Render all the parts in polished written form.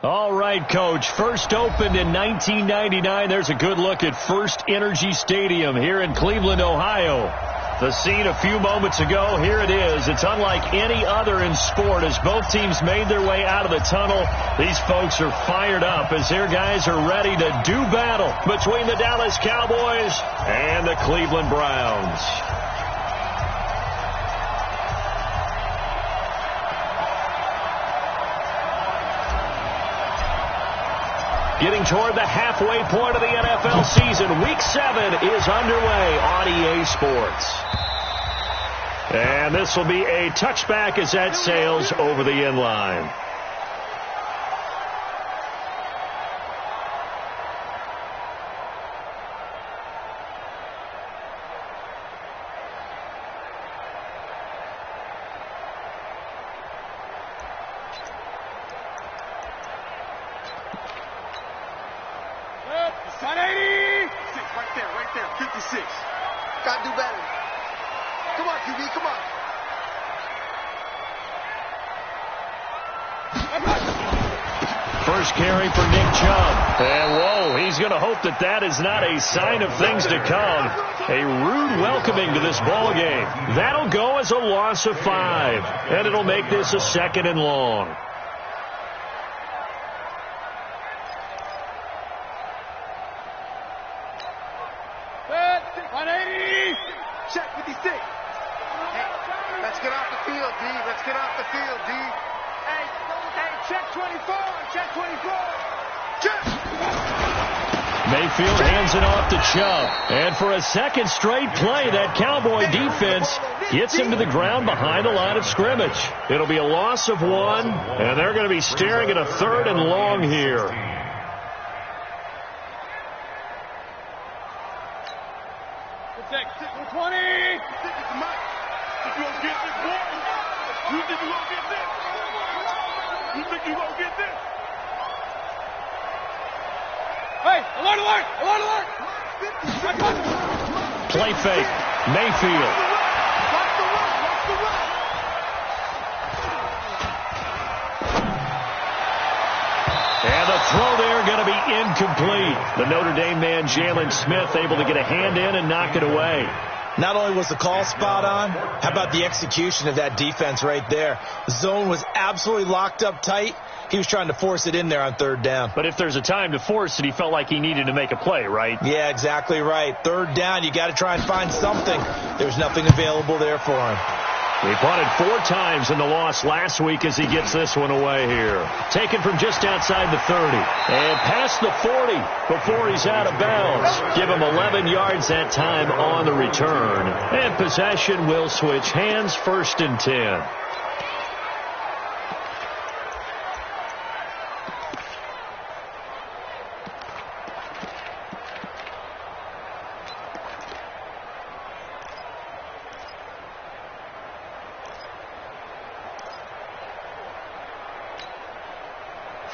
All right, Coach. First opened in 1999. There's a good look at First Energy Stadium here in Cleveland, Ohio. The scene a few moments ago, here it is. It's unlike any other in sport as both teams made their way out of the tunnel. These folks are fired up as their guys are ready to do battle between the Dallas Cowboys and the Cleveland Browns. Getting toward the halfway point of the NFL season. Week 7 is underway on EA Sports. And this will be a touchback as that sails over the end line. Right there, 56. Gotta do better. Come on, QB, come on. First carry for Nick Chubb. And, whoa, he's going to hope that that is not a sign of things to come. A rude welcoming to this ball game. That'll go as a loss of 5. And it'll make this a 2nd and long. Check 56. Hey, let's get off the field, D. Let's get off the field, D. Hey, check 24. Check 24. Check. Mayfield hands it off to Chubb. And for a second straight play, that Cowboy defense gets him to the ground behind the line of scrimmage. It'll be a loss of 1, and they're going to be staring at a 3rd and long here. Check 20. This is Mike. If you don't get this, boy, you think you won't get this? You think you won't get this? Hey, alert, alert, alert, alert. Play fake. Mayfield. Watch the run, watch the run. And the throw there going to be incomplete. The Notre Dame man, Jalen Smith, able to get a hand in and knock it away. Not only was the call spot on, how about the execution of that defense right there? The zone was absolutely locked up tight. He was trying to force it in there on 3rd down. But if there's a time to force it, he felt like he needed to make a play, right? Yeah, exactly right. 3rd down, you got to try and find something. There's nothing available there for him. He punted 4 times in the loss last week as he gets this one away here. Taken from just outside the 30. And past the 40 before he's out of bounds. Give him 11 yards that time on the return. And possession will switch hands, 1st and 10.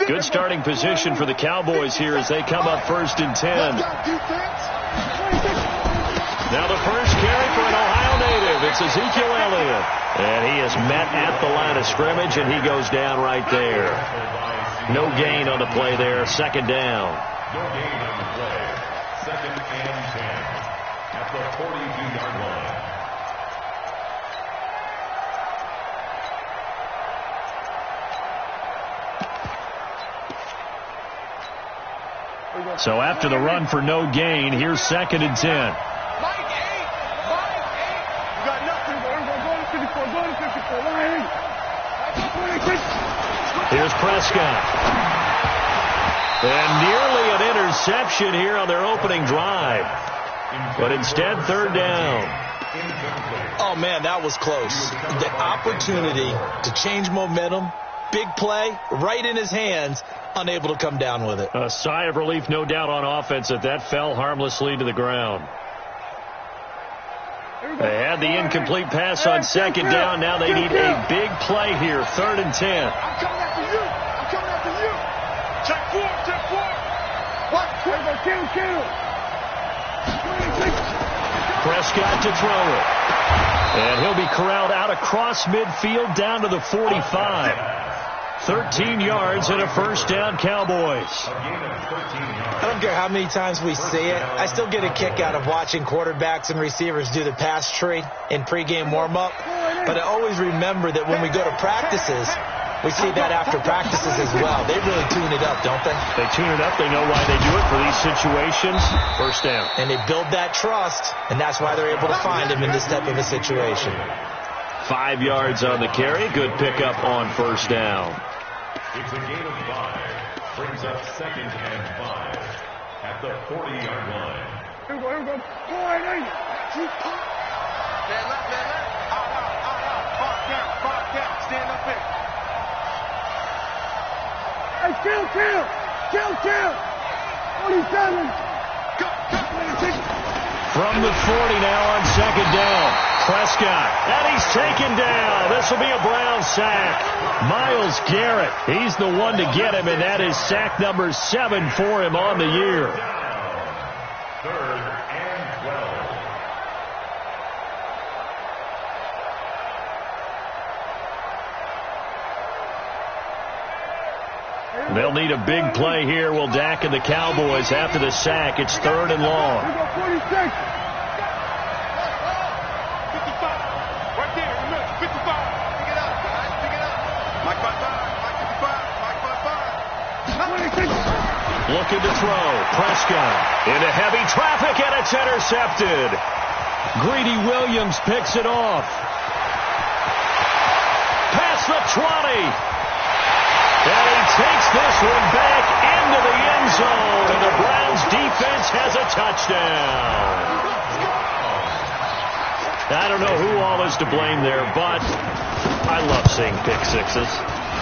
Good starting position for the Cowboys here as they come up 1st and 10. Now the first carry for an Ohio native. It's Ezekiel Elliott. And he is met at the line of scrimmage, and he goes down right there. No gain on the play there. 2nd down. No gain on the play. 2nd and 10 at the 42-yard line. So after the run for no gain, here's 2nd and 10. Mike 8. You got nothing. Go to 54. Go to 54. Here's Prescott. And nearly an interception here on their opening drive. But instead, 3rd down. Oh, man, that was close. The opportunity to change momentum, big play, right in his hands, unable to come down with it. A sigh of relief, no doubt, on offense that fell harmlessly to the ground. They had the incomplete pass on 2nd down. Now they need a big play here, 3rd and 10. I'm coming after you. I'm coming after you. Check 4. Check 4. What? Kill. Prescott to throw it. And he'll be corralled out across midfield down to the 45. 13 yards and a first down, Cowboys. I don't care how many times we see it. I still get a kick out of watching quarterbacks and receivers do the pass tree in pregame warm-up. But I always remember that when we go to practices, we see that after practices as well. They really tune it up, don't they? They tune it up. They know why they do it for these situations. First down. And they build that trust, and that's why they're able to find him in this type of a situation. 5 yards on the carry. Good pickup on first down. It's a gain of 5. Brings up 2nd and 5 at the 40-yard line. Here we go. Boy, man, Five down. Stand up there. Hey, kill. 47. Go. From the 40 now on second down. Prescott, and he's taken down. This will be a Brown sack. Myles Garrett, he's the one to get him, and that is sack number 7 for him on the year. 3rd and 12. They'll need a big play here. Will Dak and the Cowboys after the sack. It's 3rd and long. 46. Looking to throw. Prescott into heavy traffic, and it's intercepted. Greedy Williams picks it off. Past the 20. And he takes this one back into the end zone, and the Browns defense has a touchdown. I don't know who all is to blame there, but I love seeing pick sixes.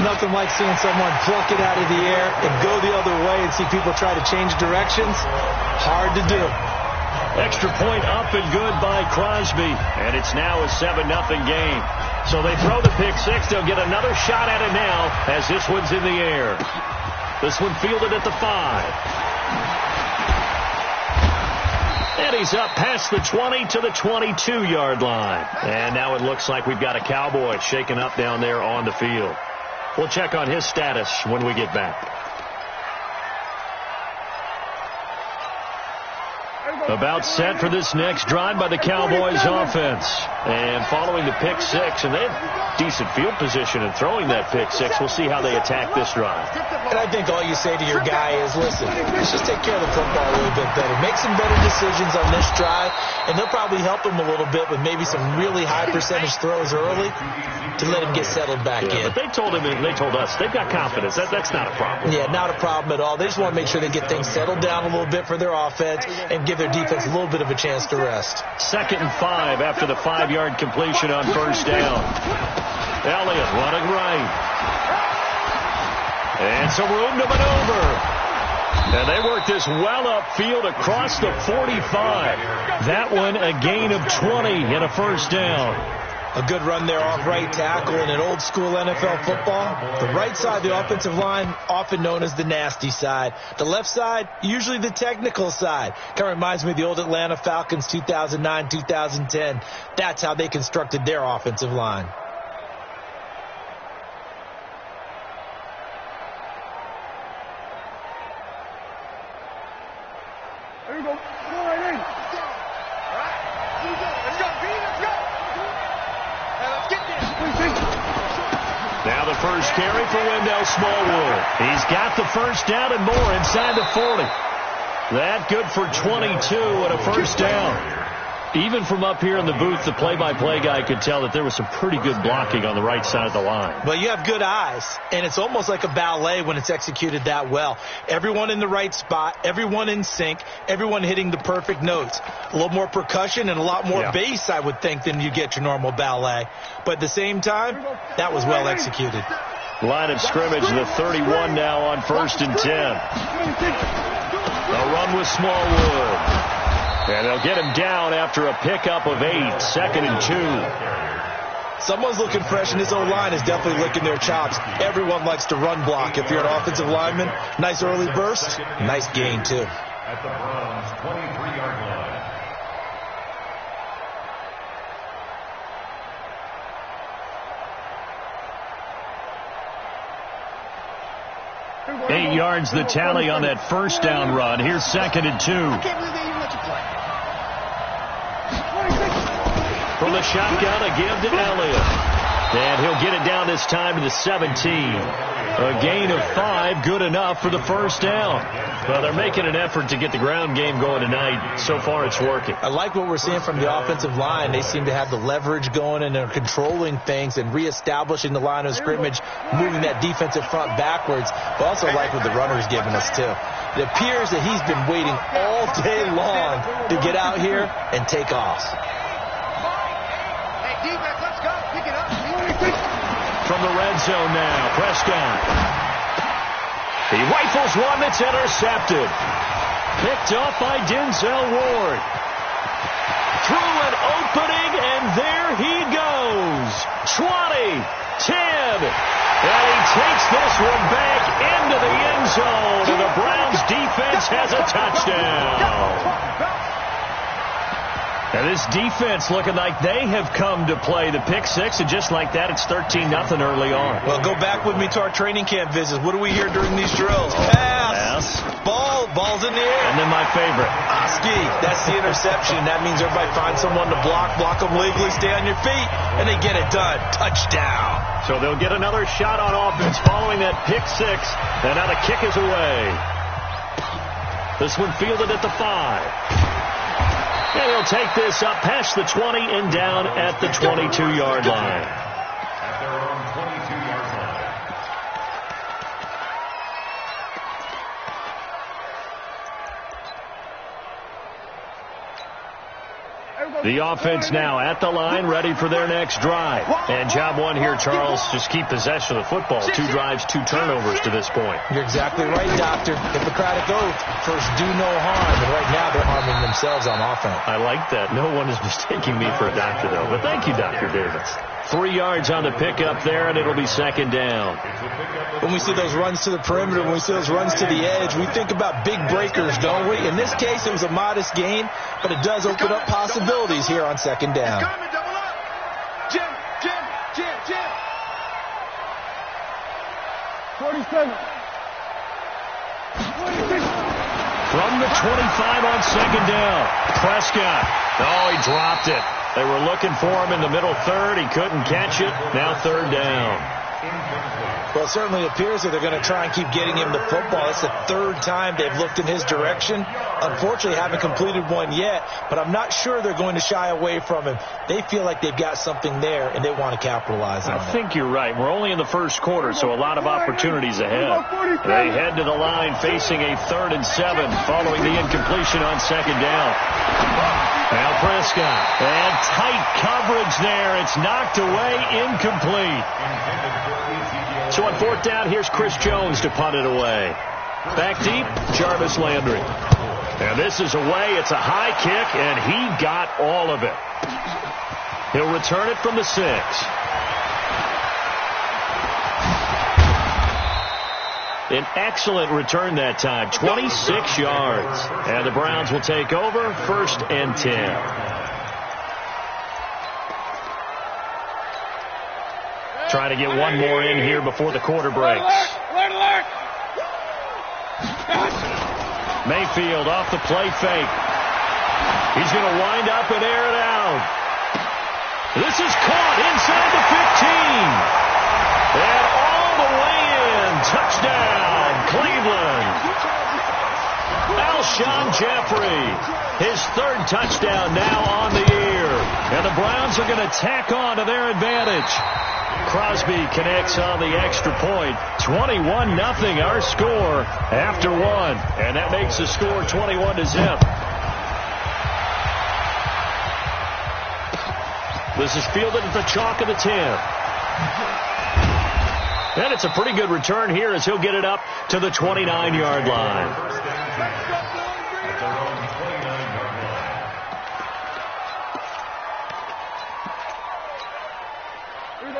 Nothing like seeing someone pluck it out of the air and go the other way and see people try to change directions. Hard to do. Extra point up and good by Crosby, and it's now a 7-0 game. So they throw the pick six. They'll get another shot at it now as this one's in the air. This one fielded at the 5. And he's up past the 20 to the 22-yard line. And now it looks like we've got a Cowboy shaken up down there on the field. We'll check on his status when we get back. About set for this next drive by the Cowboys offense. And following the pick six, and they have decent field position in throwing that pick six. We'll see how they attack this drive. And I think all you say to your guy is, listen, let's just take care of the football a little bit better. Make some better decisions on this drive, and they'll probably help him a little bit with maybe some really high percentage throws early to let him get settled back in. But they told him, and they told us, they've got confidence. That's not a problem. Yeah, not a problem at all. They just want to make sure they get things settled down a little bit for their offense and give their defense a little bit of a chance to rest. 2nd and 5 after the 5-yard completion on first down. Elliott running right. And some room to maneuver. And they work this well upfield across the 45. That one a gain of 20 and a first down. A good run there off right tackle in an old-school NFL football. The right side of the offensive line, often known as the nasty side. The left side, usually the technical side. Kind of reminds me of the old Atlanta Falcons 2009-2010. That's how they constructed their offensive line. Here we go. Go right in. All right. Let's go, B. Let's go. Let's get this. Now the first carry for Wendell Smallwood. He's got the first down and more inside the 40. That good for 22 and a first down. Even from up here in the booth, the play-by-play guy could tell that there was some pretty good blocking on the right side of the line. Well, you have good eyes, and it's almost like a ballet when it's executed that well. Everyone in the right spot, everyone in sync, everyone hitting the perfect notes. A little more percussion and a lot more bass, I would think, than you get your normal ballet. But at the same time, that was well executed. Line of scrimmage, the 31 now on 1st and 10. A run with Smallwood. And they'll get him down after a pickup of 8, 2nd and 2. Someone's looking fresh, and his O-line is definitely licking their chops. Everyone likes to run block. If you're an offensive lineman, nice early burst, nice gain, too. At the Browns' 23-yard line. 8 yards the tally on that first down run. Here's 2nd and 2. I can't believe they even let you play. From the shotgun, a give to Elliott. And he'll get it down this time to the 17. A gain of 5, good enough for the first down. Well, they're making an effort to get the ground game going tonight. So far, it's working. I like what we're seeing from the offensive line. They seem to have the leverage going, and they're controlling things and reestablishing the line of scrimmage, moving that defensive front backwards. But also like what the runner's giving us, too. It appears that he's been waiting all day long to get out here and take off. Hey, defense, let's go. Pick it up. From the red zone now, Prescott. He rifles one that's intercepted. Picked off by Denzel Ward. Through an opening, and there he goes. 20, 10. And he takes this one back into the end zone, and the Browns defense has a touchdown. And this defense looking like they have come to play the pick six, and just like that, it's 13-0 early on. Well, go back with me to our training camp visits. What do we hear during these drills? Pass. Ball's in the air. And then my favorite. Oski. That's the interception. That means everybody finds someone to block them legally, stay on your feet, and they get it done. Touchdown. So they'll get another shot on offense following that pick six, and now the kick is away. This one fielded at the 5. And he'll take this up past the 20 and down at the 22-yard line. At their own 22-yard line. The offense now at the line, ready for their next drive. And job one here, Charles, just keep possession of the football. 2 drives, 2 turnovers to this point. You're exactly right, Doctor. Hippocratic oath. First, do no harm. And right now, they're harming themselves on offense. I like that. No one is mistaking me for a doctor, though. But thank you, Dr. Davis. 3 yards on the pickup there, and it'll be 2nd down. When we see those runs to the perimeter, when we see those runs to the edge, we think about big breakers, don't we? In this case, it was a modest gain, but it does open up possibilities here on 2nd down. Double up. Jim. 47. From the 25 on 2nd down, Prescott. Oh, he dropped it. They were looking for him in the middle third. He couldn't catch it. Now 3rd down. Well, it certainly appears that they're going to try and keep getting him the football. It's the 3rd time they've looked in his direction. Unfortunately, haven't completed one yet, but I'm not sure they're going to shy away from him. They feel like they've got something there, and they want to capitalize on it. I think you're right. We're only in the first quarter, so a lot of opportunities ahead. They head to the line facing a 3rd and 7 following the incompletion on 2nd down. Now Prescott, and tight coverage there. It's knocked away, incomplete. So on 4th down, here's Chris Jones to punt it away. Back deep, Jarvis Landry. And this is away. It's a high kick, and he got all of it. He'll return it from the 6. An excellent return that time, 26 yards. And the Browns will take over, 1st and 10. Trying to get one more in here before the quarter breaks. Mayfield off the play fake. He's going to wind up and air it out. This is caught inside the 15. And all the way in. Touchdown, Cleveland. Alshon Jeffrey, his 3rd touchdown now on the year. And the Browns are going to tack on to their advantage. Crosby connects on the extra point. 21-0 our score after 1. And that makes the score 21-0. This is fielded at the chalk of the 10. And it's a pretty good return here as he'll get it up to the 29-yard line.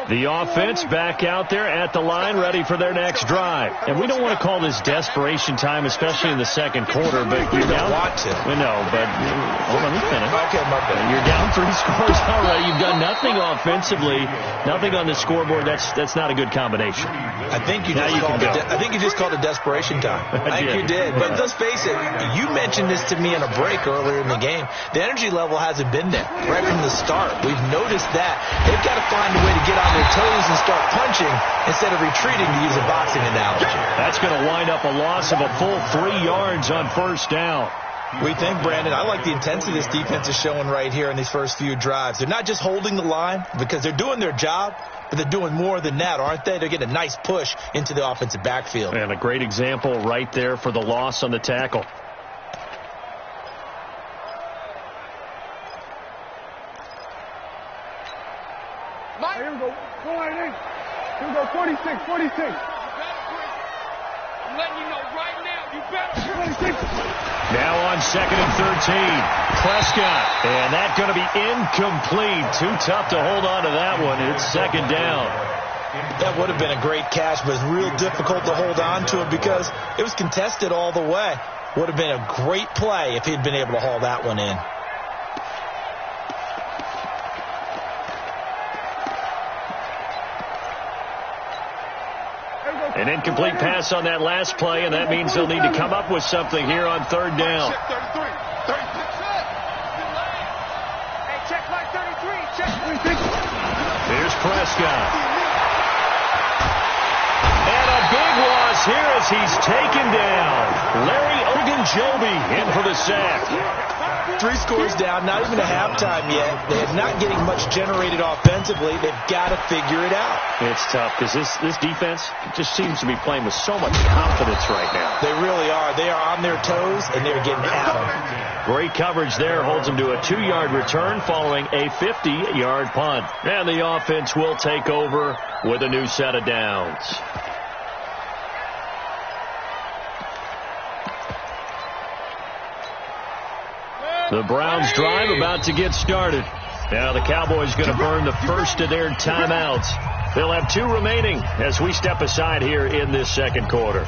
The offense back out there at the line, ready for their next drive. And we don't want to call this desperation time, especially in the second quarter, but you're down. Want to. No, but let me finish. Okay, my bad. You're down 3 scores already. You've done nothing offensively, nothing on the scoreboard. That's not a good combination. I think you just called it desperation time. I think you did. But let's face it, you mentioned this to me in a break earlier in the game. The energy level hasn't been there right from the start. We've noticed that. They've got to find a way to get on their toes and start punching instead of retreating, to use a boxing analogy. That's going to wind up a loss of a full 3 yards on first down. We think, Brandon, I like the intensity this defense is showing right here in these first few drives. They're not just holding the line because they're doing their job, but they're doing more than that, aren't they? They're getting a nice push into the offensive backfield. And a great example right there for the loss on the tackle. Here we go. Go right in. Here we go. 46. I'm letting you know right now. You better. 46. Now on 2nd and 13. Prescott. And that's going to be incomplete. Too tough to hold on to that one. It's 2nd down. That would have been a great catch, but it's real difficult to hold on to it because it was contested all the way. Would have been a great play if he'd been able to haul that one in. An incomplete pass on that last play, and that means they'll need to come up with something here on 3rd down. Hey, check my 33. Check. Here's Prescott. And a big loss here as he's taken down. Larry Ogunjobi in for the sack. 3 scores down, not even a halftime yet. They are not getting much generated offensively. They've got to figure it out. It's tough because this defense just seems to be playing with so much confidence right now. They really are. They are on their toes, and they're getting at them. Great coverage there holds them to a 2-yard return following a 50-yard punt. And the offense will take over with a new set of downs. The Browns drive about to get started. Now the Cowboys going to burn the first of their timeouts. They'll have 2 remaining as we step aside here in this second quarter.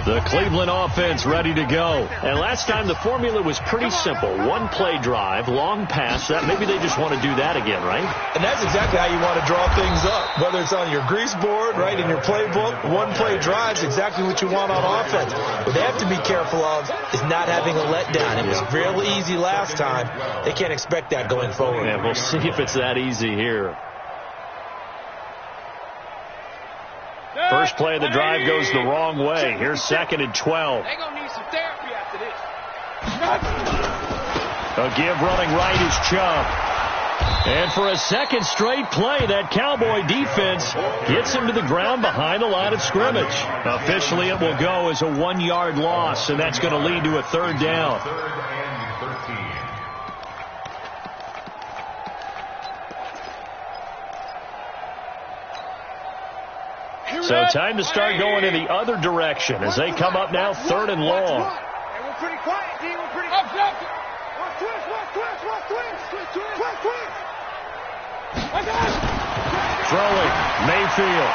The Cleveland offense ready to go. And last time the formula was pretty simple. 1-play drive, long pass. That maybe they just want to do that again, right? And that's exactly how you want to draw things up. Whether it's on your grease board, right, in your playbook, 1-play drive is exactly what you want on offense. What they have to be careful of is not having a letdown. It was real easy last time. They can't expect that going forward. Yeah, we'll see if it's that easy here. First play of the drive goes the wrong way. Here's 2nd and 12. They're going to need some therapy after this. A give running right is Chubb. And for a second straight play, that Cowboy defense gets him to the ground behind the line of scrimmage. Officially, it will go as a 1-yard loss, and that's going to lead to a 3rd down. 3rd and 13. So time to start going in the other direction as they come up now 3rd and long. Hey, we're pretty quiet, D. We're pretty quiet. Watch twist. Throwing, Mayfield.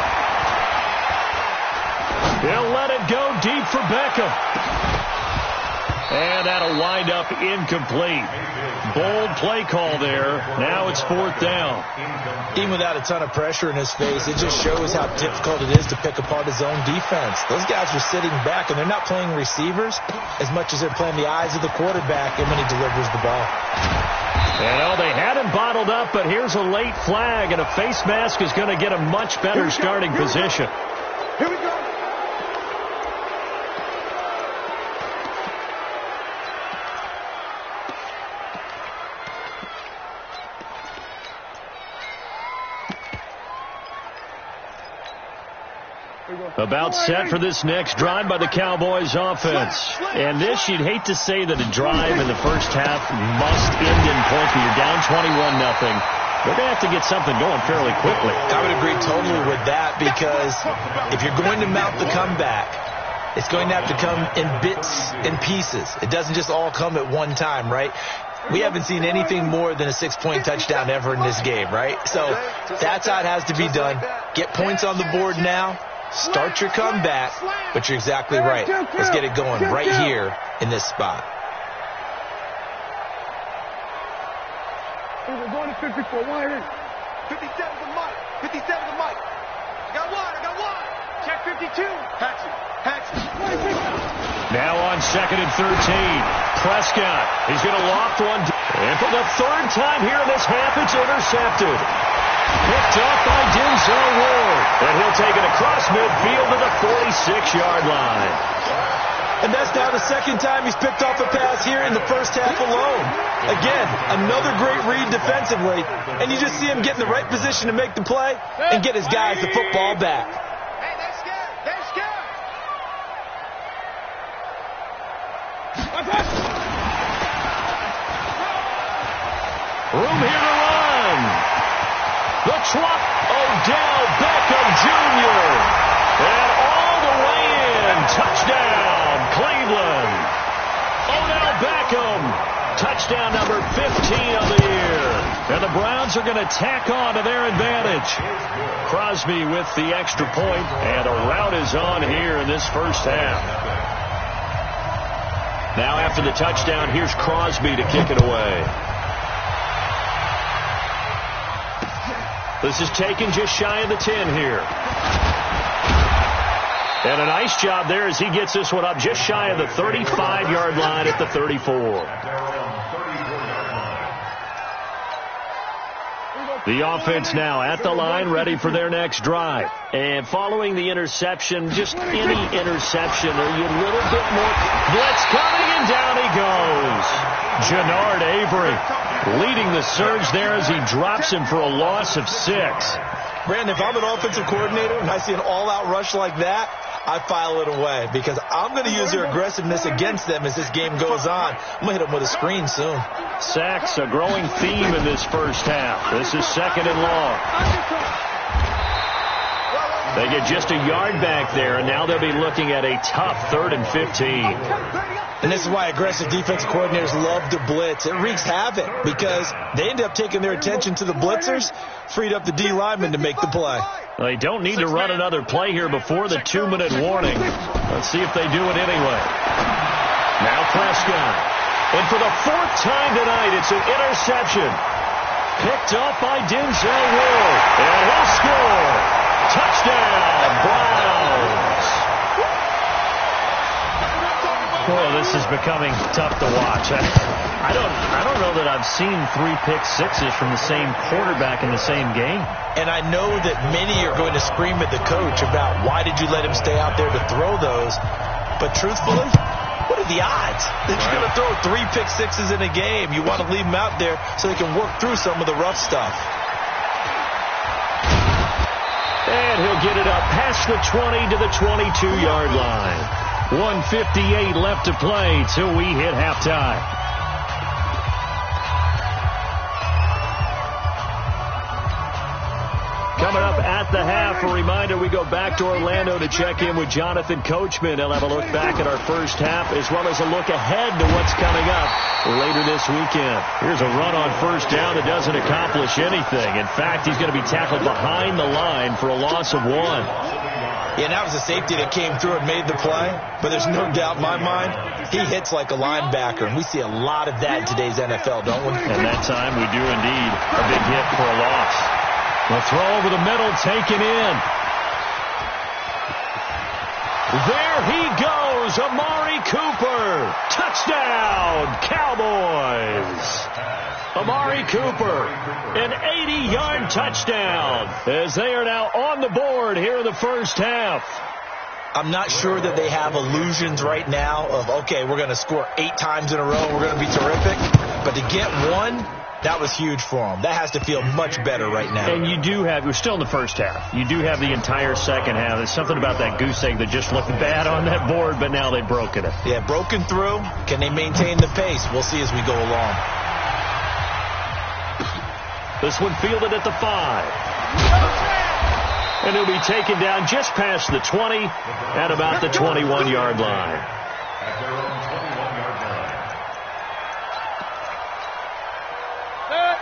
He'll let it go deep for Beckham. And that'll wind up incomplete. Bold play call there. Now it's 4th down. Even without a ton of pressure in his face, it just shows how difficult it is to pick apart his own defense. Those guys are sitting back, and they're not playing receivers as much as they're playing the eyes of the quarterback and when he delivers the ball. And they had him bottled up, but here's a late flag, and a face mask is going to get a much better starting position. Here we go. About set for this next drive by the Cowboys offense. And this, you'd hate to say that a drive in the first half must end in points when you're down 21-0. They're going to have to get something going fairly quickly. I would agree totally with that because if you're going to mount the comeback, It's going to have to come in bits and pieces. It doesn't just all come at one time, right? We haven't seen anything more than a 6-point touchdown ever in this game, right? So that's how it has to be done. Get points on the board now. Start your comeback. But you're exactly right. Let's get it going right here in this spot. We're going to 54. One here. 57 to Mike. 57 to Mike. I got one. Check 52. Paxton. Now on 2nd and 13. Prescott. He's going to loft one. And for the third time here in this half, it's intercepted. Picked up by Dancehall. And he'll take it across midfield to the 46-yard line. And that's now the second time he's picked off a pass here in the first half alone. Again, another great read defensively. And you just see him get in the right position to make the play and get his guys the football back. Hey, they're scared. They're scared. Room here to run. The trot. Odell Beckham Jr. And all the way in. Touchdown, Cleveland. Odell Beckham. Touchdown number 15 of the year. And the Browns are going to tack on to their advantage. Crosby with the extra point. And a rout is on here in this first half. Now after the touchdown, here's Crosby to kick it away. This is taken just shy of the 10 here. And a nice job there as he gets this one up just shy of the 35-yard line at the 34. The offense now at the line, ready for their next drive. And following the interception, just any interception, are you a little bit more? Blitz coming, and down he goes. Jannard Avery leading the surge there as he drops him for a loss of 6. Brandon, if I'm an offensive coordinator and I see an all-out rush like that, I file it away because I'm going to use their aggressiveness against them as this game goes on. I'm going to hit them with a screen soon. Sacks, a growing theme in this first half. This is 2nd and long. They get just a yard back there, and now they'll be looking at a tough 3rd and 15. And this is why aggressive defensive coordinators love to blitz. It wreaks havoc because they end up taking their attention to the blitzers, freed up the D lineman to make the play. Well, they don't need to run another play here before the 2-minute warning. Let's see if they do it anyway. Now Prescott. And for the 4th time tonight, it's an interception. Picked up by Denzel Ward. And he'll score. Touchdown, Browns. Well, this is becoming tough to watch. I don't know that I've seen 3 pick sixes from the same quarterback in the same game. And I know that many are going to scream at the coach about why did you let him stay out there to throw those. But truthfully, what are the odds that you're going to throw 3 pick sixes in a game? You want to leave them out there so they can work through some of the rough stuff. And he'll get it up past the 20 to the 22-yard line. 1:58 left to play till we hit halftime. Coming up at the half, a reminder, we go back to Orlando to check in with Jonathan Coachman. He'll have a look back at our first half as well as a look ahead to what's coming up later this weekend. Here's a run on first down that doesn't accomplish anything. In fact, he's going to be tackled behind the line for a loss of 1. Yeah, that was a safety that came through and made the play. But there's no doubt in my mind, he hits like a linebacker. And we see a lot of that in today's NFL, don't we? And that time we do indeed a big hit for a loss. The throw over the middle, taken in. There he goes, Amari Cooper. Touchdown, Cowboys. Amari Cooper, an 80-yard touchdown as they are now on the board here in the first half. I'm not sure that they have illusions right now of, okay, we're going to score 8 times in a row, we're going to be terrific. But to get 1, that was huge for them. That has to feel much better right now. And you do have, we're still in the first half. You do have the entire second half. There's something about that goose egg that just looked bad on that board, but now they've broken it. Yeah, broken through. Can they maintain the pace? We'll see as we go along. This one fielded at the 5. And he'll be taken down just past the 20 at about the 21-yard line. At their own 21-yard line.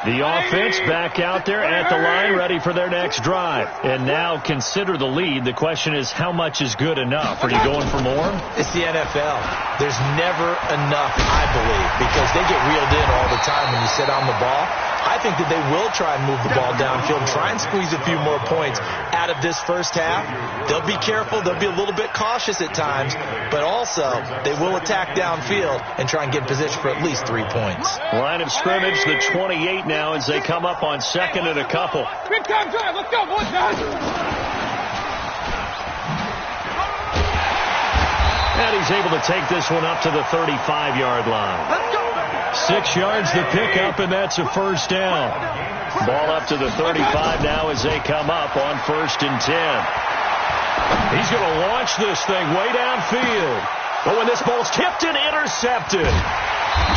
The offense back out there at the line, ready for their next drive. And now consider the lead. The question is, how much is good enough? Are you going for more? It's the NFL. There's never enough, I believe, because they get reeled in all the time when you sit on the ball. I think that they will try and move the ball downfield, try and squeeze a few more points out of this first half. They'll be careful. They'll be a little bit cautious at times, but also they will attack downfield and try and get in position for at least 3 points. Line of scrimmage, the 28 now as they come up on second and a couple. Big time drive. Let's go, boys, guys. And he's able to take this one up to the 35-yard line. Let's go. 6 yards to pick up, and that's a first down. Ball up to the 35 now as they come up on 1st and 10. He's going to launch this thing way downfield. But when this ball's tipped and intercepted,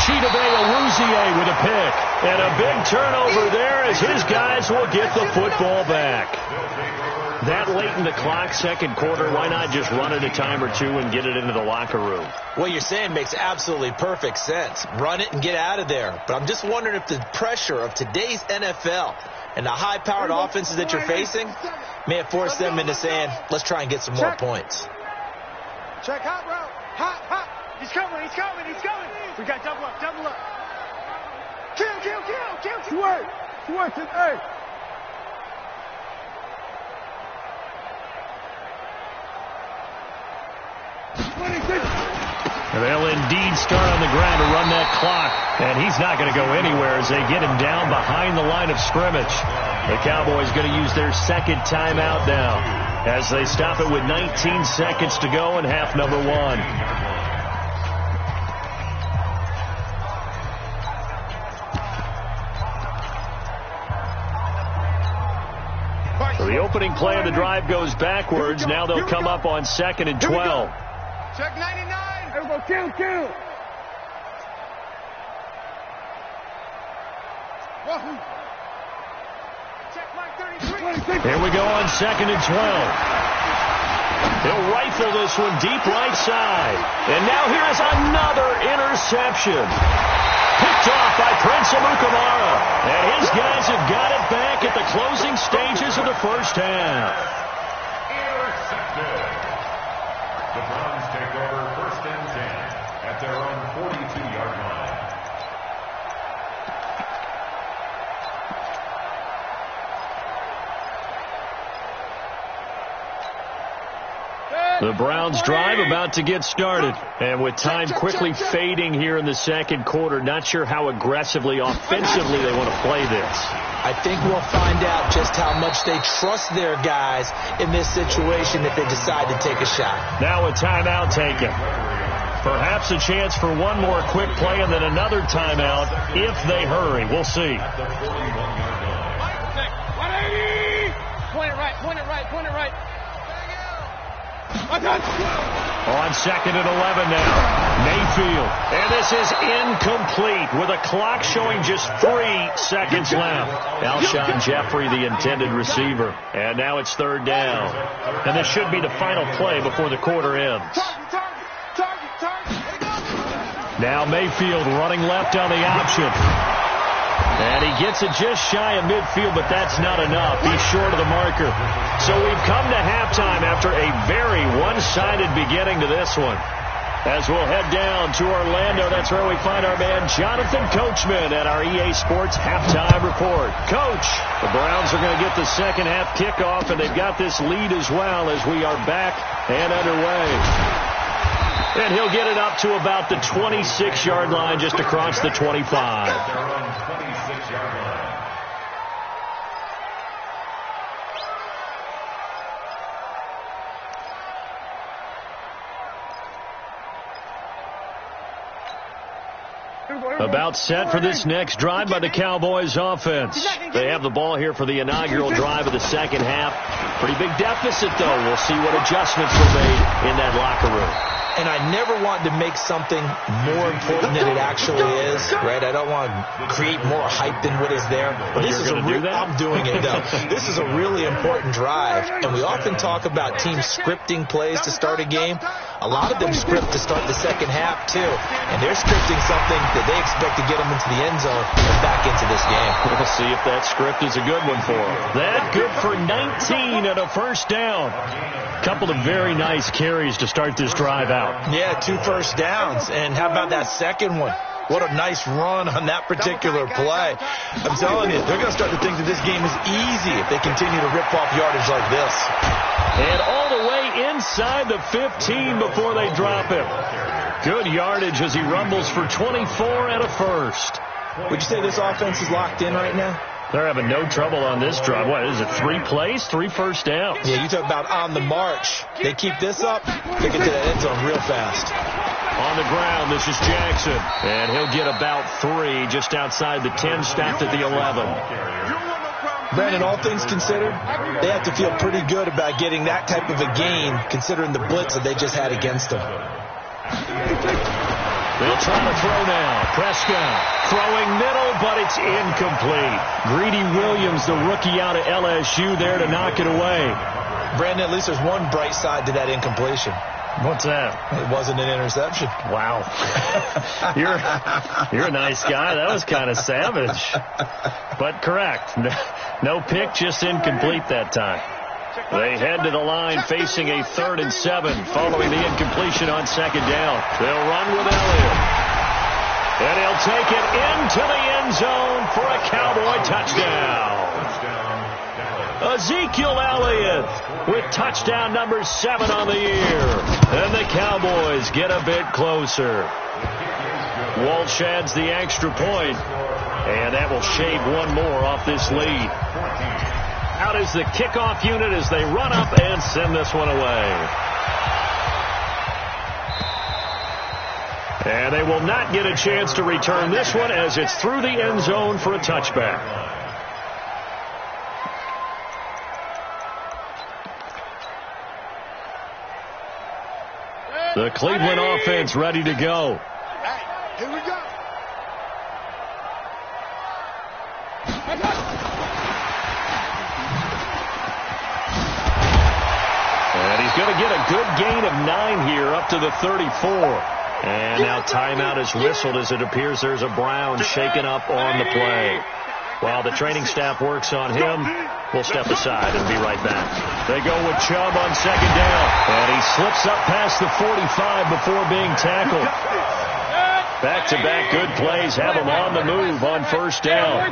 Chidobe Awuzie with a pick. And a big turnover there as his guys will get the football back. That late in the clock, second quarter, why not just run it a time or two and get it into the locker room? What you're saying makes absolutely perfect sense. Run it and get out of there. But I'm just wondering if the pressure of today's NFL and the high-powered offenses that you're facing may have forced them into saying, let's try and get some more points. Check hot, bro. Hot, hot. He's coming, he's coming, he's coming. We got double up, double up. Kill, kill, kill, kill. Two words, hey. They'll indeed start on the ground to run that clock, and he's not going to go anywhere as they get him down behind the line of scrimmage. The Cowboys going to use their second timeout now as they stop it with 19 seconds to go in half number 1. So the opening play of the drive goes backwards. Now they'll come up on 2nd and 12. Check 99. Everybody, kill. Check mark 33. Here we go on 2nd and 12. He'll rifle this one deep right side. And now here's another interception. Picked off by Prince Amukamara. And his guys have got it back at the closing stages of the first half. Intercepted. The Browns take over 1st and 10 at their own 42-yard line. The Browns drive about to get started. And with time quickly fading here in the second quarter, not sure how aggressively, offensively they want to play this. I think we'll find out just how much they trust their guys in this situation if they decide to take a shot. Now a timeout taken. Perhaps a chance for one more quick play and then another timeout if they hurry. We'll see. 180. Point it right, point it right, point it right. On 2nd and 11 now. Mayfield. And this is incomplete with a clock showing just 3 seconds left. Alshon Jeffrey, the intended receiver. And now it's 3rd down. And this should be the final play before the quarter ends. Now Mayfield running left on the option. And he gets it just shy of midfield, but that's not enough. He's short of the marker. So we've come to halftime after a very one-sided beginning to this one. As we'll head down to Orlando, that's where we find our man Jonathan Coachman at our EA Sports Halftime Report. Coach, the Browns are going to get the second half kickoff, and they've got this lead as well as we are back and underway. And he'll get it up to about the 26-yard line just across the 25. Their own 26-yard line. About set for this next drive by the Cowboys offense. They have the ball here for the inaugural drive of the second half. Pretty big deficit, though. We'll see what adjustments were made in that locker room. and I never want to make something more important than it actually is, right? I don't want to create more hype than what is there. But this is I'm doing it, though. This is a really important drive, and we often talk about teams scripting plays to start a game. A lot of them script to start the second half, too, and they're scripting something that they expect to get them into the end zone and back into this game. We'll see if that script is a good one for them. That good for 19 and a first down. Couple of very nice carries to start this drive out. Yeah, 2 first downs. And how about that second one? What a nice run on that particular play. I'm telling you, they're going to start to think that this game is easy if they continue to rip off yardage like this. And all the way inside the 15 before they drop him. Good yardage as he rumbles for 24 and a first. Would you say this offense is locked in right now? They're having no trouble on this drive. What is it, 3 plays, 3 first downs? Yeah, you talk about on the march. They keep this up, they get to that end zone real fast. On the ground, this is Jackson. And he'll get about 3 just outside the 10, stopped at the 11. Brandon, all things considered, they have to feel pretty good about getting that type of a gain considering the blitz that they just had against them. They'll try to throw now. Prescott throwing middle, but it's incomplete. Greedy Williams, the rookie out of LSU, there to knock it away. Brandon, at least there's one bright side to that incompletion. What's that? It wasn't an interception. Wow. You're a nice guy. That was kind of savage. But correct. No pick, just incomplete that time. They head to the line facing a 3rd and 7 following the incompletion on second down. They'll run with Elliott. And he'll take it into the end zone for a Cowboy touchdown. Ezekiel Elliott with touchdown number 7 on the year. And the Cowboys get a bit closer. Walsh adds the extra point. And that will shave one more off this lead. Out is the kickoff unit as they run up and send this one away. And they will not get a chance to return this one as it's through the end zone for a touchback. The Cleveland offense ready to go. Hey, here we go. And he's going to get a good gain of 9 here up to the 34. And now timeout is whistled as it appears there's a Brown shaken up on the play. While the training staff works on him, we'll step aside and be right back. They go with Chubb on second down. And he slips up past the 45 before being tackled. Back-to-back good plays have him on the move on first down.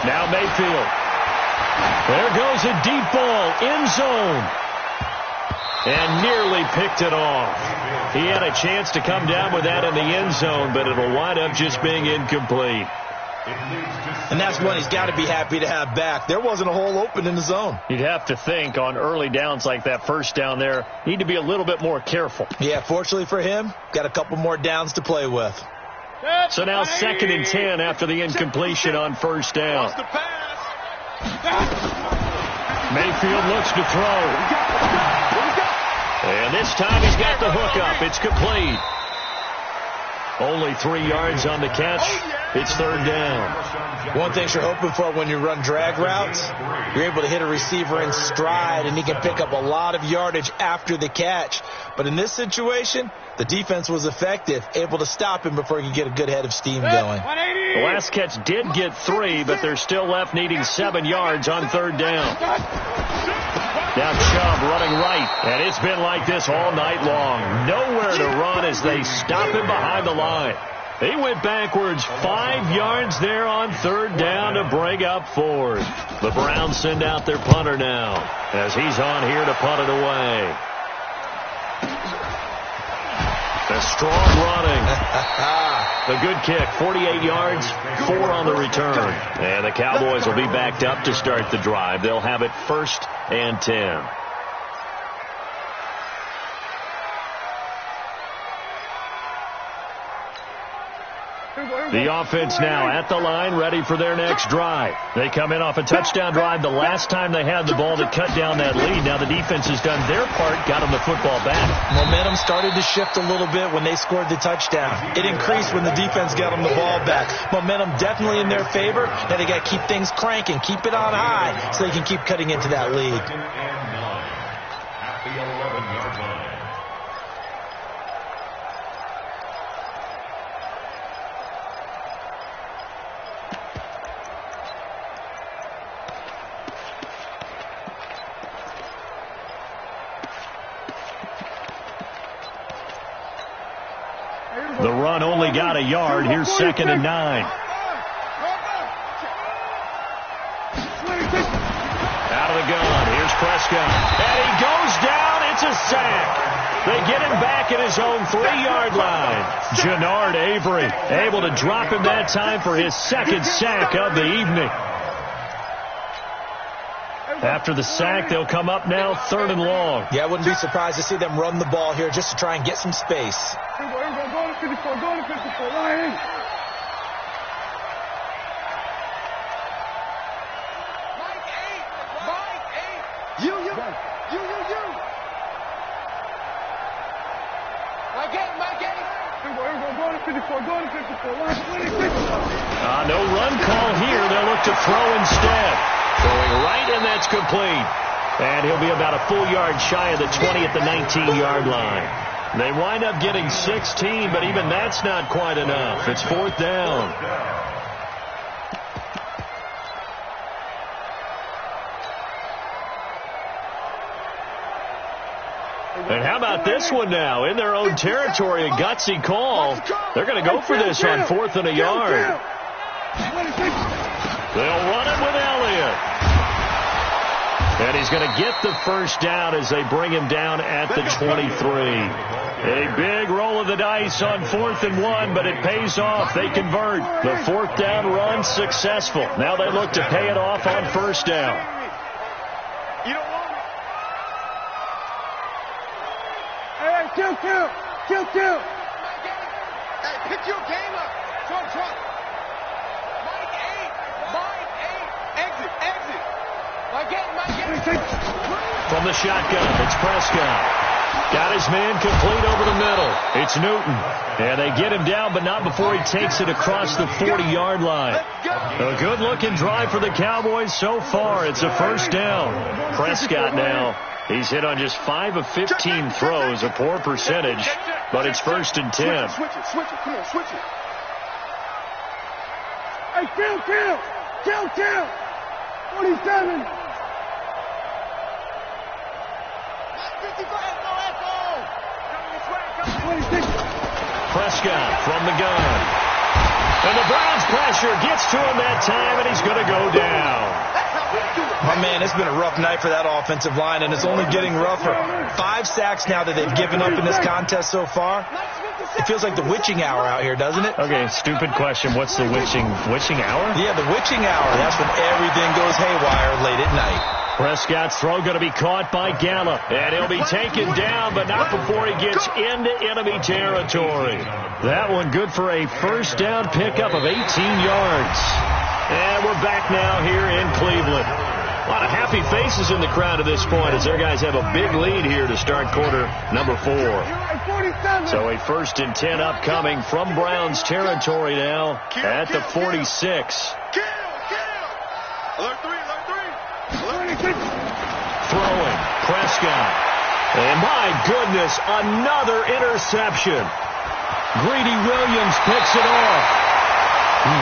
Now Mayfield. There goes a deep ball, end zone. And nearly picked it off. He had a chance to come down with that in the end zone, but it'll wind up just being incomplete. And that's one he's got to be happy to have back. There wasn't a hole open in the zone. You'd have to think on early downs like that first down there, need to be a little bit more careful. Yeah, fortunately for him, got a couple more downs to play with. So now 2nd and 10 after the incompletion on first down. Mayfield looks to throw. And this time he's got the hook up. It's complete. Only 3 yards on the catch. It's 3rd down. One thing you're hoping for when you run drag routes, you're able to hit a receiver in stride, and he can pick up a lot of yardage after the catch. But in this situation, the defense was effective, able to stop him before he could get a good head of steam going. The last catch did get 3, but they're still left needing 7 yards on 3rd down. Now Chubb running right, and it's been like this all night long. Nowhere to run as they stop him behind the line. He went backwards 5 yards there on 3rd down to bring up 4th. The Browns send out their punter now as he's on here to punt it away. The strong running. The good kick, 48 yards, 4 on the return. And the Cowboys will be backed up to start the drive. They'll have it 1st and 10. The offense now at the line, ready for their next drive. They come in off a touchdown drive the last time they had the ball to cut down that lead. Now the defense has done their part, got them the football back. Momentum started to shift a little bit when they scored the touchdown. It increased when the defense got them the ball back. Momentum definitely in their favor. Now they got to keep things cranking, keep it on high so they can keep cutting into that lead. At the 11-yard line. The run only got a yard. Here's 2nd and 9. Out of the gun. Here's Prescott. And he goes down. It's a sack. They get him back at his own 3-yard line. Jannard Avery able to drop him that time for his 2nd sack of the evening. After the sack, they'll come up now 3rd and long. Yeah, I wouldn't be surprised to see them run the ball here just to try and get some space. Go to 54, line in. Mike 8. You. Mike 8. Go to 54, line 26. No run call here. They'll look to throw instead. Throwing right, and that's complete. And he'll be about a full yard shy of the 20 at the 19-yard line. They wind up getting 16, but even that's not quite enough. It's 4th down. And how about this one now? In their own territory, a gutsy call. They're going to go for this on 4th and a yard. They'll run it with Elliott. And he's going to get the first down as they bring him down at the 23. A big roll of the dice on 4th and 1, but it pays off. They convert. The 4th down run successful. Now they look to pay it off on 1st down. You don't want it. Hey, kill. Hey, pick your game up. Trump. Mike 8. Exit. Mike 8. From the shotgun, it's Prescott. Got his man complete over the middle. It's Newton. And they get him down, but not before he takes it across the 40-yard line. A good-looking drive for the Cowboys so far. It's a 1st down. Prescott now. He's hit on just 5 of 15 throws, a poor percentage, but it's 1st and 10. Switch it. Come on, switch it. Hey, kill. 47. Prescott from the gun. And the Browns pressure gets to him that time, and he's going to go down. My man, it's been a rough night for that offensive line, and it's only getting rougher. 5 sacks now that they've given up in this contest so far. It feels like the witching hour out here, doesn't it? Okay, stupid question. What's the witching hour? Yeah, the witching hour. That's when everything goes haywire late at night. Prescott's throw going to be caught by Gallup, and he'll be taken down, but not before he gets into enemy territory. That one good for a 1st down pickup of 18 yards. And we're back now here in Cleveland. A lot of happy faces in the crowd at this point as their guys have a big lead here to start quarter number 4. So a 1st and 10 upcoming from Browns territory now at the 46. Alert 3. Throwing, Prescott. And my goodness, another interception. Greedy Williams picks it off.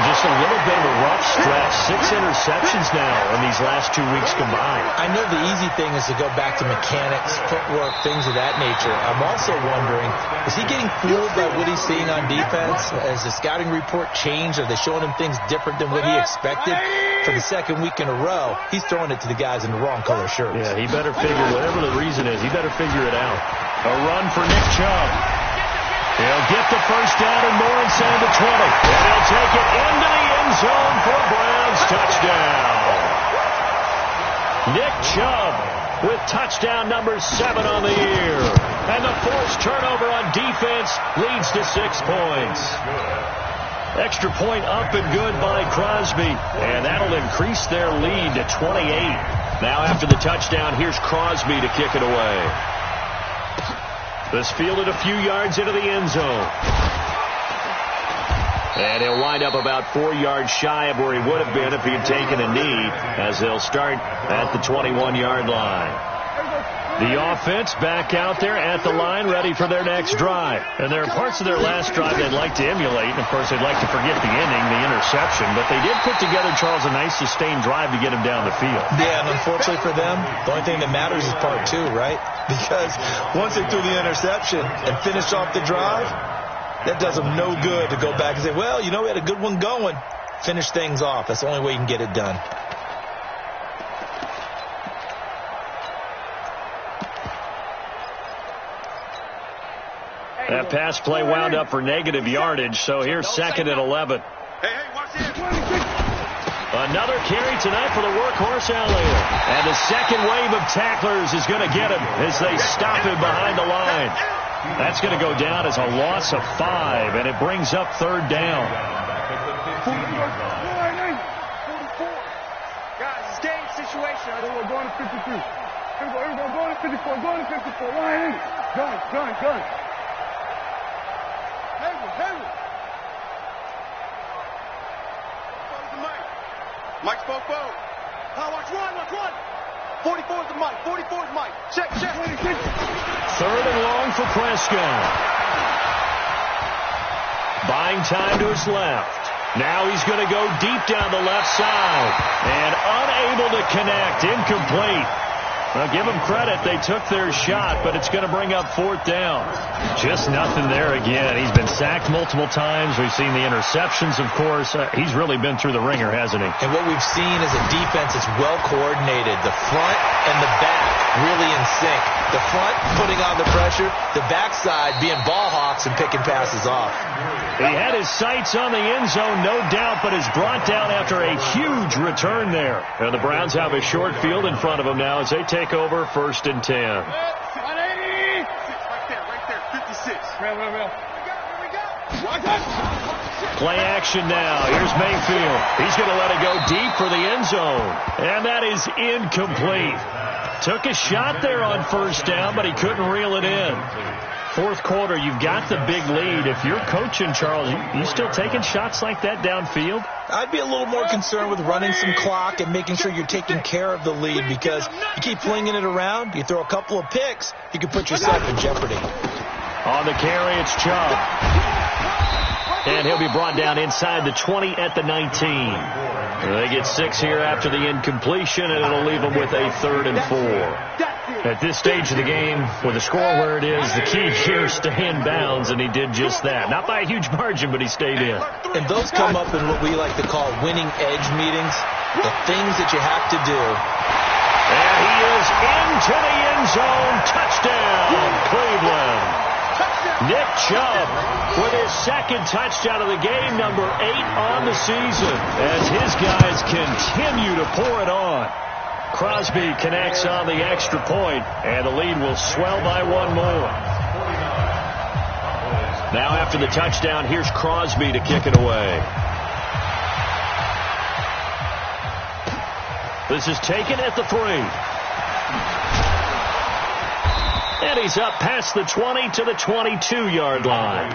Just a little bit of a rough stretch. 6 interceptions now in these last 2 weeks combined. I know the easy thing is to go back to mechanics, footwork, things of that nature. I'm also wondering, is he getting fooled by what he's seeing on defense? Has the scouting report changed? Are they showing him things different than what he expected? For the 2nd week in a row, he's throwing it to the guys in the wrong color shirts. Yeah, he better figure, whatever the reason is, he better figure it out. A run for Nick Chubb. He'll get the first down and more inside the 20. And he'll take it into the end zone for a Browns touchdown. Nick Chubb with touchdown number 7 on the year. And the forced turnover on defense leads to 6 points. Extra point up and good by Crosby. And that'll increase their lead to 28. Now after the touchdown, here's Crosby to kick it away. This fielded a few yards into the end zone. And he'll wind up about 4 yards shy of where he would have been if he had taken a knee, as they'll start at the 21-yard line. The offense back out there at the line, ready for their next drive. And there are parts of their last drive they'd like to emulate. And, of course, they'd like to forget the ending, the interception. But they did put together, Charles, a nice sustained drive to get him down the field. Yeah, and unfortunately for them, the only thing that matters is part two, right? Because once they threw the interception and finished off the drive, that does them no good to go back and say, well, you know, we had a good one going. Finish things off. That's the only way you can get it done. That pass play wound up for negative yardage, so here's 2nd and 11. Hey, watch this. Another carry tonight for the workhorse Elliott. And the second wave of tacklers is going to get him as they stop him behind the line. That's going to go down as a loss of 5, and it brings up 3rd down. 44. Guys, it's game situation. We're going to 53. Here we go. Going to 54. Going to 54. Line. Gun. Henry. Mike spoke forward. Watch one. 44 is the Mike. 44 is Mike. Check. 3rd and long for Prescott. Buying time to his left. Now he's going to go deep down the left side. And unable to connect. Incomplete. Well, give them credit. They took their shot, but it's going to bring up 4th down. Just nothing there again. He's been sacked multiple times. We've seen the interceptions, of course. He's really been through the ringer, hasn't he? And what we've seen is a defense that's well coordinated. The front and the back really in sync. The front putting on the pressure, the backside being ball hawks and picking passes off. He had his sights on the end zone, no doubt, but is brought down after a huge return there. And the Browns have a short field in front of them now as they take over 1st and 10. 180. Right there. 56. Here we go. Play action now. Here's Mayfield. He's going to let it go deep for the end zone. And that is incomplete. Took a shot there on 1st down, but he couldn't reel it in. 4th quarter, you've got the big lead. If you're coaching, Charles, you still taking shots like that downfield? I'd be a little more concerned with running some clock and making sure you're taking care of the lead, because you keep flinging it around, you throw a couple of picks, you can put yourself in jeopardy. On the carry, it's Chubb. And he'll be brought down inside the 20 at the 19. They get 6 here after the incompletion, and it'll leave them with a 3rd and 4. At this stage of the game, with the score where it is, the key here is stay in bounds, and he did just that. Not by a huge margin, but he stayed in. And those come up in what we like to call winning edge meetings, the things that you have to do. And he is into the end zone. Touchdown, Cleveland. Nick Chubb with his 2nd touchdown of the game, number 8 on the season, as his guys continue to pour it on. Crosby connects on the extra point, and the lead will swell by 1 more. Now after the touchdown, here's Crosby to kick it away. This is taken at the 3. And he's up past the 20 to the 22-yard line.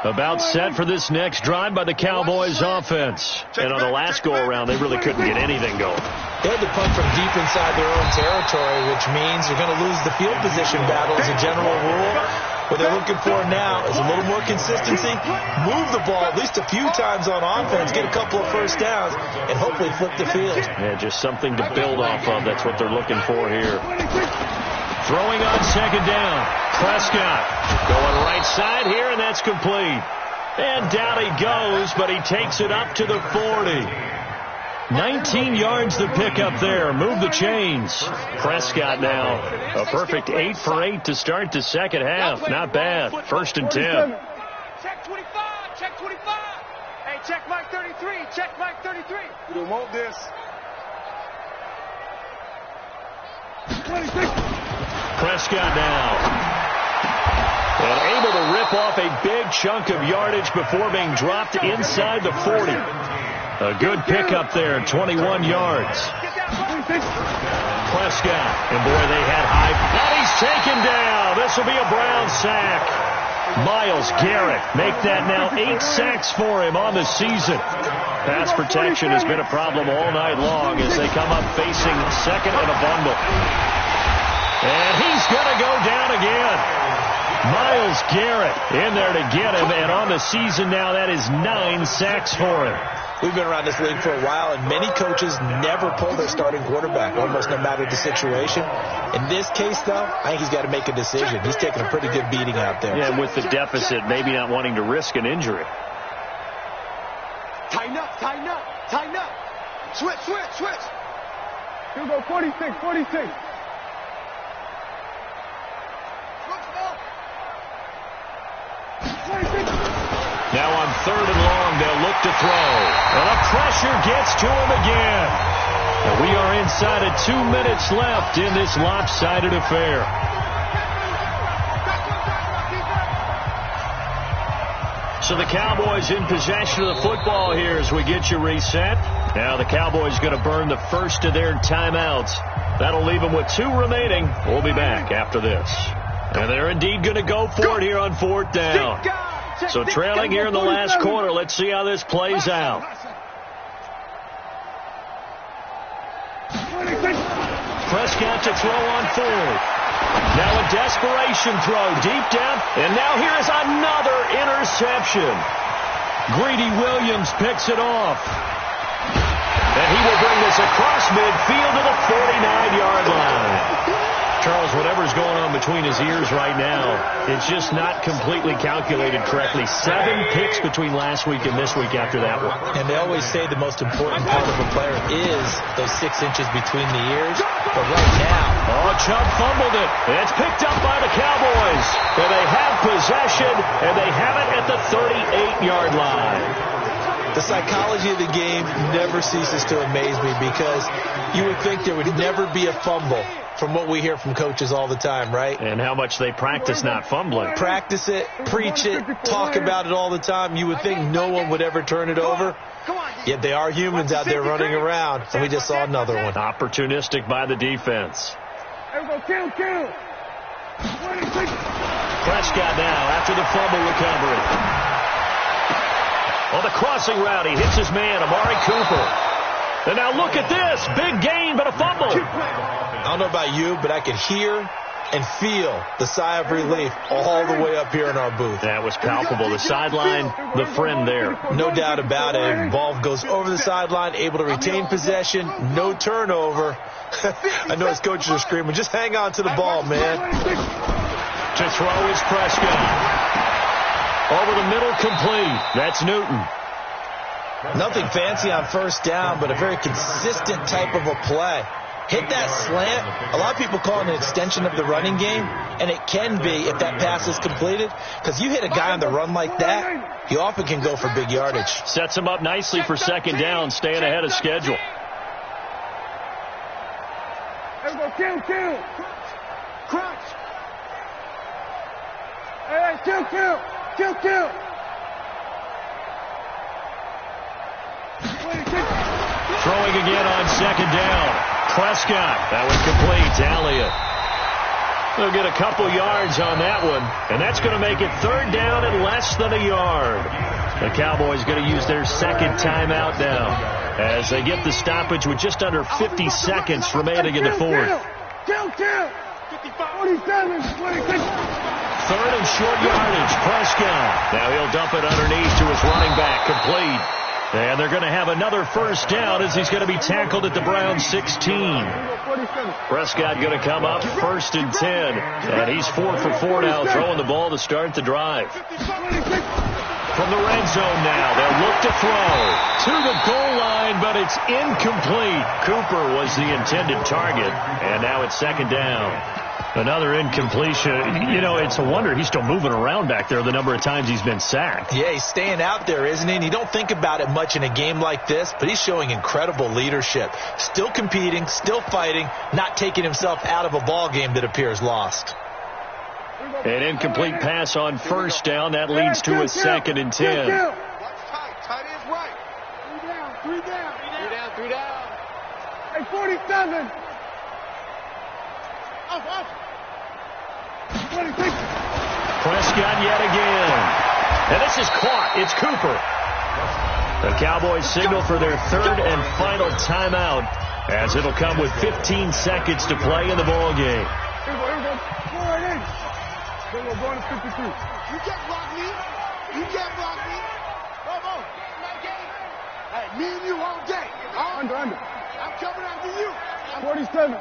About set for this next drive by the Cowboys offense. And on the last go-around, they really couldn't get anything going. They had to punt from deep inside their own territory, which means you're going to lose the field position battle as a general rule. What they're looking for now is a little more consistency, move the ball at least a few times on offense, get a couple of 1st downs, and hopefully flip the field. Yeah, just something to build off of. That's what they're looking for here. Throwing on 2nd down. Prescott going right side here, and that's complete. And down he goes, but he takes it up to the 40. 19 yards to pick up there. Move the chains. Prescott now a perfect 8 for 8 to start the 2nd half. Not bad. 1st and 10. Check 25. Check 25. Hey, check Mike 33. Check Mike 33. We don't want this. 26. Prescott now. And able to rip off a big chunk of yardage before being dropped inside the 40. A good pickup there, 21 yards. Prescott, and boy, they had high. And he's taken down. This will be a Brown sack. Myles Garrett make that now 8 sacks for him on the season. Pass protection has been a problem all night long as they come up facing second and a bundle. And he's going to go down again. Myles Garrett in there to get him, and on the season now that is 9 sacks for him. We've been around this league for a while, and many coaches never pull their starting quarterback, almost no matter the situation. In this case, though, I think he's got to make a decision. He's taking a pretty good beating out there. Yeah, and with the deficit, maybe not wanting to risk an injury. Tighten up, tighten up, tighten up. Switch, switch, switch. Here we go, 46, 46. Now on 3rd and long, they'll look to throw. And the pressure gets to him again. And we are inside of 2 minutes left in this lopsided affair. So the Cowboys in possession of the football here as we get you reset. Now the Cowboys going to burn the first of their timeouts. That'll leave them with 2 remaining. We'll be back after this. And they're indeed going to go for it here on 4th down. So trailing here in the last quarter. Let's see how this plays out. Prescott to throw on 4th. Now a desperation throw deep down. And now here is another interception. Greedy Williams picks it off. And he will bring this across midfield to the 49-yard line. Charles, whatever's going on between his ears right now, it's just not completely calculated correctly. 7 picks between last week and this week after that one. And they always say the most important part of a player is those 6 inches between the ears. But right now... Chubb fumbled it. It's picked up by the Cowboys. And they have possession, and they have it at the 38-yard line. The psychology of the game never ceases to amaze me because you would think there would never be a fumble from what we hear from coaches all the time, right? And how much they practice not fumbling. Practice it, preach it, talk about it all the time. You would think no one would ever turn it over. Yet they are humans out there running around, and we just saw another one. Opportunistic by the defense. Prescott now after the fumble recovery. On the crossing route, he hits his man, Amari Cooper. And now look at this. Big gain, but a fumble. I don't know about you, but I could hear and feel the sigh of relief all the way up here in our booth. That was palpable. The sideline, the friend there. No doubt about it. Ball goes over the sideline, able to retain possession, no turnover. I know his coaches are screaming, just hang on to the ball, man. To throw is Prescott. Over the middle, complete. That's Newton. Nothing fancy on 1st down, but a very consistent type of a play. Hit that slant. A lot of people call it an extension of the running game, and it can be if that pass is completed, because you hit a guy on the run like that, he often can go for big yardage. Sets him up nicely for 2nd down, staying ahead of schedule. Kill. Crunch. Hey, kill. Throwing again on 2nd down. Prescott. That was complete. Elliott. They'll get a couple yards on that one. And that's going to make it 3rd down and less than a yard. The Cowboys going to use their 2nd timeout now as they get the stoppage with just under 50 seconds remaining in the 4th. Kill. 47, 26. 3rd and short yardage. Prescott. Now he'll dump it underneath to his running back. Complete. And they're going to have another 1st down as he's going to be tackled at the Browns 16. Prescott going to come up 1st and 10. And he's 4 for 4 now, throwing the ball to start the drive. From the red zone now, they'll look to throw to the goal line, but it's incomplete. Cooper was the intended target, and now it's 2nd down. Another incompletion. You know, it's a wonder he's still moving around back there the number of times he's been sacked. Yeah, he's staying out there, isn't he? And you don't think about it much in a game like this, but he's showing incredible leadership. Still competing, still fighting, not taking himself out of a ball game that appears lost. An incomplete pass on first down. That leads to a 2nd and 10. Watch tight. Tight is right. Three down. Hey, 47. Up. 26. Prescott yet again. And this is caught. It's Cooper. The Cowboys signal for their 3rd and final timeout, as it'll come with 15 seconds to play in the ball game. Here we go. 4 and 8. We're going to 52. You can't block me. Come on. Hey, me and you all day. Under. I'm coming after you. 47.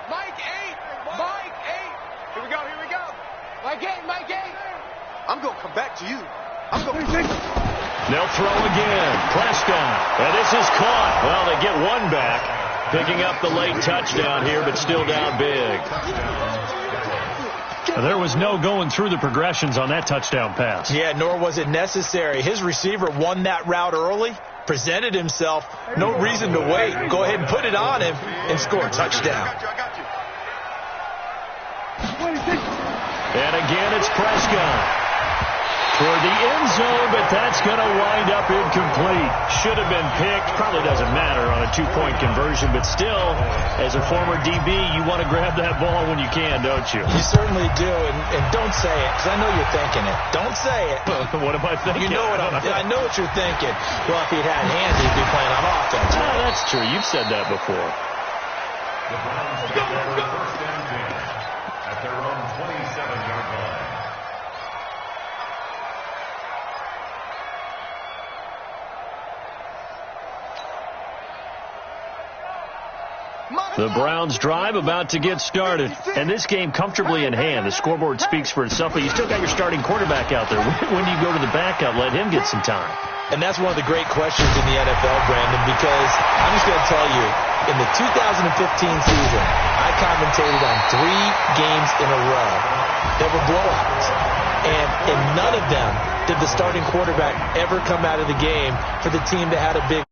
Mike 8. Here we go. Mike 8. I'm going to come back to you. I'm going to... They'll throw again. Prescott. And this is caught. Well, they get one back. Picking up the late touchdown here, but still down big. There was no going through the progressions on that touchdown pass. Yeah, nor was it necessary. His receiver won that route early, presented himself. No reason to wait. Go ahead and put it on him and score a touchdown. I got you. And again, it's Prescott. For the end zone, but that's going to wind up incomplete. Should have been picked. Probably doesn't matter on a 2-point conversion, but still, as a former DB, you want to grab that ball when you can, don't you? You certainly do, and don't say it, because I know you're thinking it. Don't say it. What am I thinking? You know what I know what you're thinking. Well, if he'd had hands, he'd be playing on offense. Oh, that's true. You've said that before. The Browns get their 1st and 10 at their own 27-yard line. The Browns drive about to get started. And this game comfortably in hand. The scoreboard speaks for itself, but you still got your starting quarterback out there. When do you go to the backup? Let him get some time. And that's one of the great questions in the NFL, Brandon, because I'm just going to tell you, in the 2015 season, I commentated on 3 games in a row that were blowouts. And in none of them did the starting quarterback ever come out of the game for the team that had a big